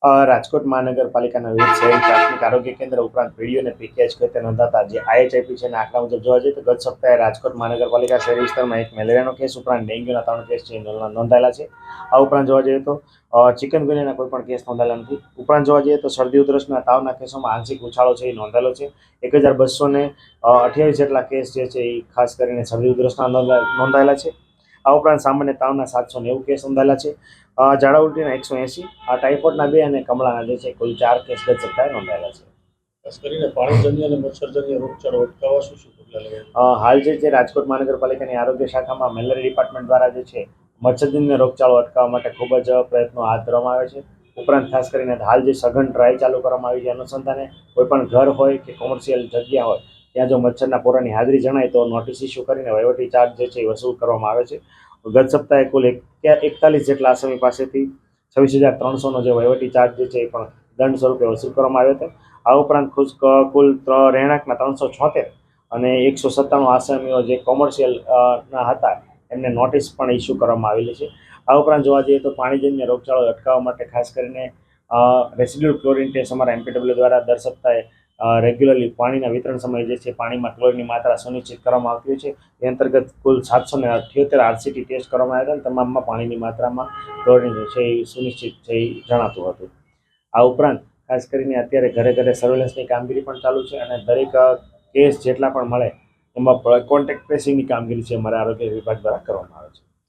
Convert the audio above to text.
રાજકોટ મહાનગરપાલિકાના વિવિધ શહેરી પ્રાથમિક આરોગ્ય કેન્દ્ર ઉપરાંત પીડીઓ અને પીકેએચ ખાતે નોંધાતા જે આઈએચઆઈપી છે અને આંકડા મુજબ જોવા જઈએ તો ગત સપ્તાહે રાજકોટ મહાનગરપાલિકા શહેરી વિસ્તારમાં એક મેલેરિયાનો કેસ ઉપરાંત ડેન્ગ્યુના 3 કેસ છે નોંધાયેલા છે. આ ઉપરાંત જોવા જઈએ તો ચિકનગુનિયાના કોઈ પણ કેસ નોંધાયેલા નથી. ઉપરાંત જોવા જઈએ તો શરદી ઉધરસના તાવના કેસોમાં આંશિક ઉછાળો છે એ નોંધાયેલો છે. 1228 જેટલા કેસ જે છે એ ખાસ કરીને શરદી ઉધરસના નોંધાયેલા છે. આ ઉપરાંત સામાન્ય તાવના 790 કેસ નોંધાયેલા છે. ઝાડા ઉલટીના 180, ટાઇફોઇડના 2 અને કમળાના જે છે કુલ 4 કેસ ગત સપ્તાહે નોંધાયેલા છે. ખાસ કરીને પાણીજન્ય અને મચ્છરજન્ય રોગચાળો અટકાવવા શું પગલાં લેવાય? હાલ જે છે રાજકોટ મહાનગરપાલિકાની આરોગ્ય શાખામાં મેલેરિયા ડિપાર્ટમેન્ટ દ્વારા જે છે મચ્છરજન્ય રોગચાળો અટકાવવા માટે ખૂબ જ પ્રયત્નો હાથ ધરવામાં આવે છે. ઉપરાંત ખાસ કરીને હાલ જે સઘન ડ્રાઈવ ચાલુ કરવામાં આવી છે અનુસંધાને કોઈ પણ ઘર હોય કે કોમર્શિયલ જગ્યા હોય ત્યાં જો મચ્છરના પોરાની હાજરી જણાય તો નોટિસ ઇસ્યુ કરીને વહીવટી ચાર્જ જે છે એ વસૂલ કરવામાં આવે છે. ગત સપ્તાહે કુલ 41 જેટલા આસામી પાસેથી 26,300નો જે વહીવટી ચાર્જ જે છે એ પણ દંડ સ્વરૂપે વસૂલ કરવામાં આવ્યો હતો. આ ઉપરાંત કુલ રહેણાંકના 376 અને 197 આસામીઓ જે કોમર્શિયલ ના હતા એમને નોટિસ પણ ઇસ્યુ કરવામાં આવેલી છે. આ ઉપરાંત જોવા જઈએ તો પાણીજન્ય રોગચાળો અટકાવવા માટે ખાસ કરીને રેસિડ્યુઅલ ક્લોરિન ટેસ્ટ અમારા એમપીડબ્લ્યુ દ્વારા દર સપ્તાહે રેગ્યુલરલી પાણીના વિતરણ સમયે જે છે પાણીમાં ક્લોરિનની માત્રા સુનિશ્ચિત કરવામાં આવતી હોય છે. એ અંતર્ગત કુલ 778 આરસીટી ટેસ્ટ કરવામાં આવ્યા હતા અને તમામમાં પાણીની માત્રામાં ક્લોરિન છે એ સુનિશ્ચિત છે એ જણાતું હતું. આ ઉપરાંત ખાસ કરીને અત્યારે ઘરે ઘરે સર્વેલન્સની કામગીરી પણ ચાલુ છે અને દરેક કેસ જેટલા પણ મળે એમાં કોન્ટેક્ટ ટ્રેસિંગની કામગીરી છે અમારા આરોગ્ય વિભાગ દ્વારા કરવામાં આવે છે.